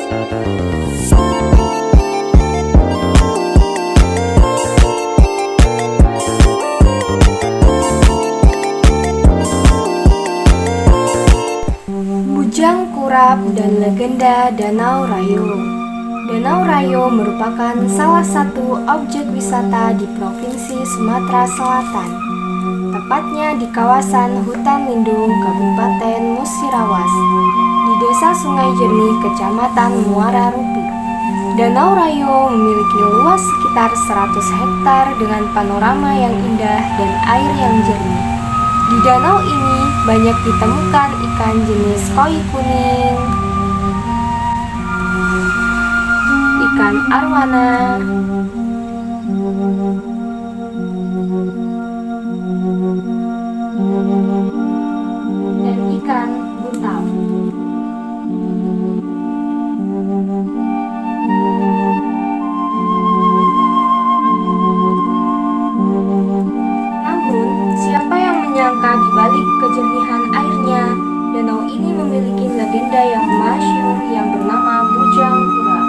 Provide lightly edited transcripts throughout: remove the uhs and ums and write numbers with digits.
Bujang Kurap dan legenda Danau Rayo. Danau Rayo merupakan salah satu objek wisata di Provinsi Sumatera Selatan, tepatnya di kawasan hutan lindung Kabupaten Musirawas, di Desa Sungai Jernih, Kecamatan Muara Rupi. Danau Rayo memiliki luas sekitar 100 hektar dengan panorama yang indah dan air yang jernih. Di danau ini banyak ditemukan ikan jenis koi kuning, ikan arwana, dan ikan buntal. Namun, siapa yang menyangka di balik kejernihan airnya, danau ini memiliki legenda yang masyhur yang bernama Bujang Kurap.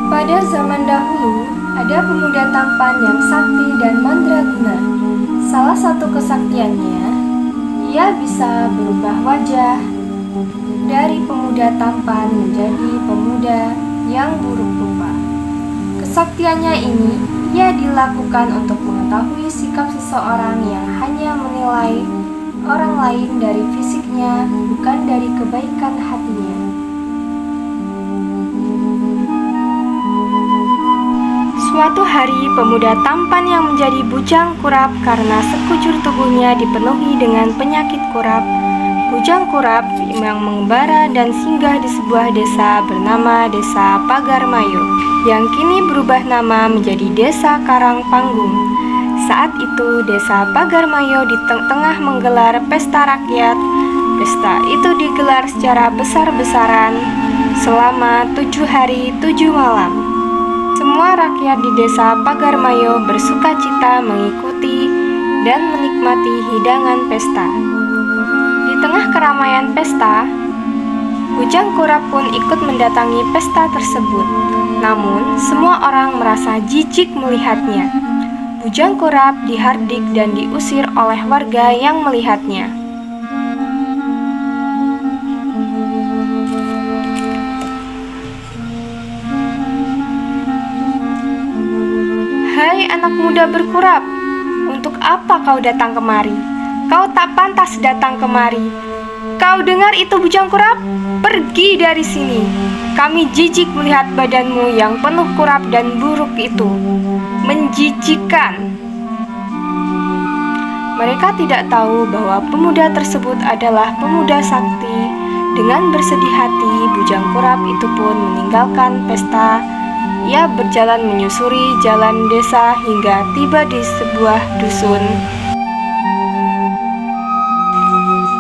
Pada zaman dahulu, ada pemuda tampan yang sakti dan mandraguna. Salah satu kesaktiannya, ia bisa berubah wajah dari pemuda tampan menjadi pemuda yang buruk rupa. Kesaktiannya ini ia dilakukan untuk mengetahui sikap seseorang yang hanya menilai orang lain dari fisiknya, bukan dari kebaikan hatinya. Suatu hari, pemuda tampan yang menjadi bujang kurap karena sekujur tubuhnya dipenuhi dengan penyakit kurap. Bujang kurap yang mengembara dan singgah di sebuah desa bernama Desa Pagarmayo, yang kini berubah nama menjadi Desa Karangpanggung. Saat itu, Desa Pagarmayo di tengah menggelar pesta rakyat. Pesta itu digelar secara besar-besaran selama 7 hari 7 malam. Semua rakyat di Desa Pagarmayo bersuka cita mengikuti dan menikmati hidangan pesta. Di tengah keramaian pesta, Bujang Kurap pun ikut mendatangi pesta tersebut. Namun, semua orang merasa jijik melihatnya. Bujang Kurap dihardik dan diusir oleh warga yang melihatnya. Hai anak muda berkurap, untuk apa kau datang kemari? Kau tak pantas datang kemari. Kau dengar itu Bujang Kurap? Pergi dari sini. Kami jijik melihat badanmu yang penuh kurap dan buruk itu. Menjijikkan. Mereka tidak tahu bahwa pemuda tersebut adalah pemuda sakti. Dengan bersedih hati, Bujang Kurap itu pun meninggalkan pesta. Ia berjalan menyusuri jalan desa hingga tiba di sebuah dusun.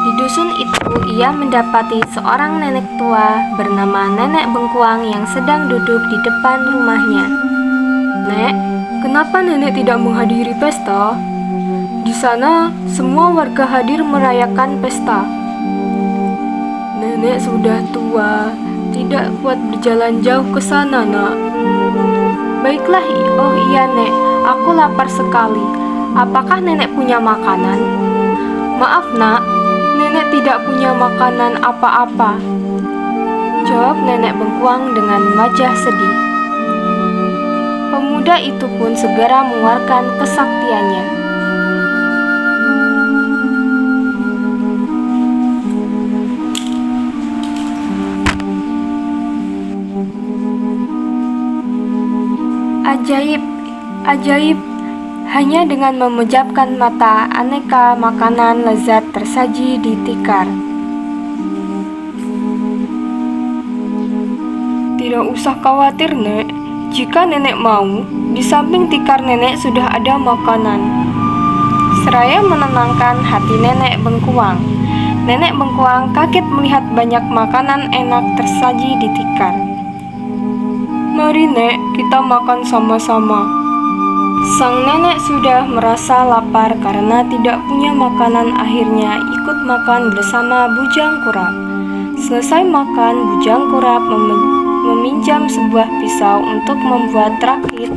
Di dusun itu ia mendapati seorang nenek tua bernama Nenek Bengkuang yang sedang duduk di depan rumahnya. "Nek, kenapa nenek tidak menghadiri pesta? Di sana semua warga hadir merayakan pesta." "Nenek sudah tua, tidak kuat berjalan jauh ke sana, Nak." "Baiklah, oh iya Nek, aku lapar sekali. Apakah nenek punya makanan?" "Maaf Nak, nenek tidak punya makanan apa-apa," jawab Nenek Bengkuang dengan wajah sedih. Pemuda itu pun segera mengeluarkan kesaktiannya. Ajaib, ajaib, hanya dengan memejamkan mata aneka makanan lezat tersaji di tikar. "Tidak usah khawatir, Nek. Jika nenek mau, di samping tikar nenek sudah ada makanan." Seraya menenangkan hati Nenek Bengkuang. Nenek Bengkuang kaget melihat banyak makanan enak tersaji di tikar. "Mari Nek, kita makan sama-sama." Sang nenek sudah merasa lapar karena tidak punya makanan, akhirnya ikut makan bersama Bujang Kurap. Selesai makan, Bujang Kurap meminjam sebuah pisau untuk membuat rakit.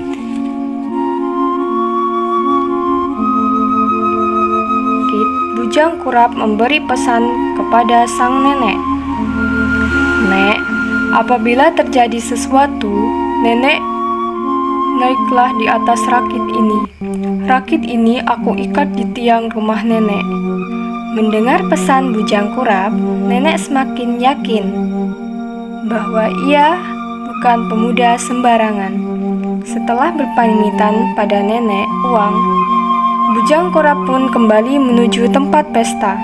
Bujang Kurap memberi pesan kepada sang nenek. "Nek, apabila terjadi sesuatu, nenek naiklah di atas rakit ini. Rakit ini aku ikat di tiang rumah nenek." Mendengar pesan Bujang Kurap, nenek semakin yakin bahwa ia bukan pemuda sembarangan. Setelah berpamitan pada nenek Uang, Bujang Kurap pun kembali menuju tempat pesta.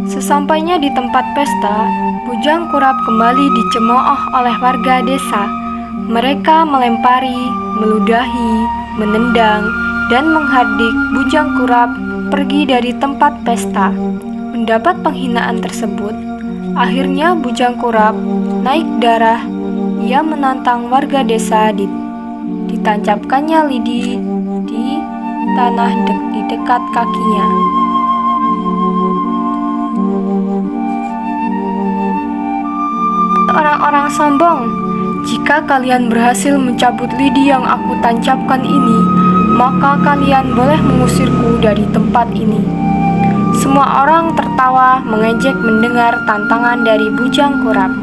Sesampainya di tempat pesta, Bujang Kurap kembali dicemooh oleh warga desa. Mereka melempari, meludahi, menendang, dan menghardik Bujang Kurap pergi dari tempat pesta. Mendapat penghinaan tersebut, akhirnya Bujang Kurap naik darah. Ia menantang warga desa ditancapkannya lidi di tanah di dekat kakinya. Orang-orang sombong, jika kalian berhasil mencabut lidi yang aku tancapkan ini, maka kalian boleh mengusirku dari tempat ini. Semua orang tertawa mengejek mendengar tantangan dari Bujang Kurap.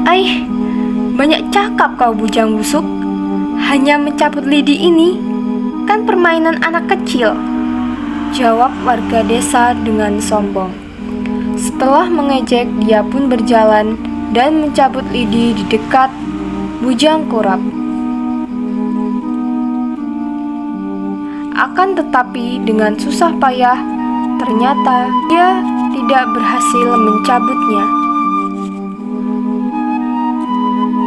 "Aih, banyak cakap kau bujang busuk. Hanya mencabut lidi ini, kan permainan anak kecil," jawab warga desa dengan sombong. Setelah mengejek, dia pun berjalan dan mencabut lidi di dekat Bujang Kurap. Akan tetapi dengan susah payah, ternyata dia tidak berhasil mencabutnya.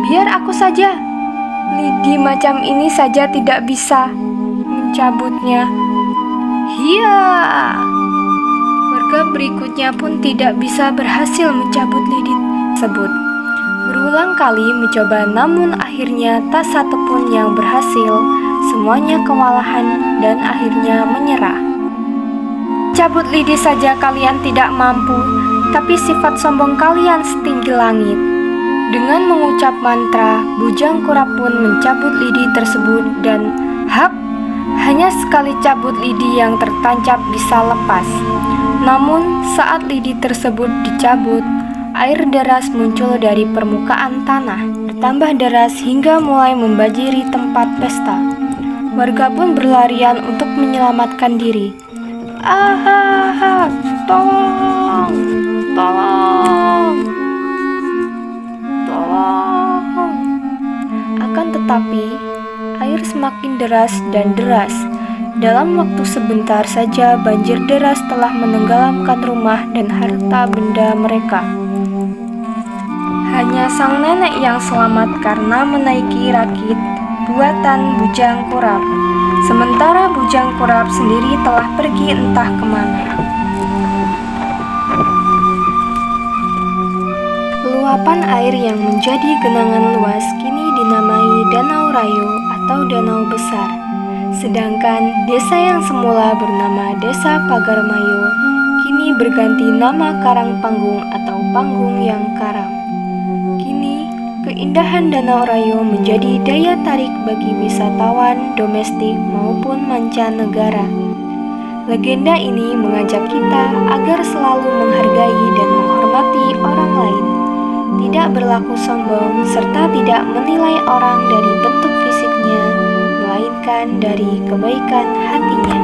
"Biar aku saja. Lidi macam ini saja tidak bisa mencabutnya." "Hiya!" Warga berikutnya pun tidak bisa berhasil mencabut lidi tersebut. Berulang kali mencoba, namun akhirnya tak satu pun yang berhasil. Semuanya kewalahan dan akhirnya menyerah. "Cabut lidi saja kalian tidak mampu, tapi sifat sombong kalian setinggi langit." Dengan mengucap mantra, Bujang Kurap pun mencabut lidi tersebut dan hap, hanya sekali cabut lidi yang tertancap bisa lepas. Namun saat lidi tersebut dicabut, air deras muncul dari permukaan tanah, bertambah deras hingga mulai membanjiri tempat pesta. Warga pun berlarian untuk menyelamatkan diri. "Ah, tolong, tolong, tolong!" Akan tetapi, air semakin deras dan deras. Dalam waktu sebentar saja, banjir deras telah menenggelamkan rumah dan harta benda mereka. Hanya sang nenek yang selamat karena menaiki rakit buatan Bujang Kurap. Sementara Bujang Kurap sendiri telah pergi entah kemana. Luapan air yang menjadi genangan luas kini dinamai Danau Rayo atau Danau Besar. Sedangkan desa yang semula bernama Desa Pagarmayo kini berganti nama Karang Panggung atau Panggung yang Karam. Kini, keindahan Danau Rayo menjadi daya tarik bagi wisatawan domestik maupun mancanegara. Legenda ini mengajak kita agar selalu menghargai dan menghormati orang lain, tidak berlaku sombong, serta tidak menilai orang dari bentuk fisiknya, melainkan dari kebaikan hatinya.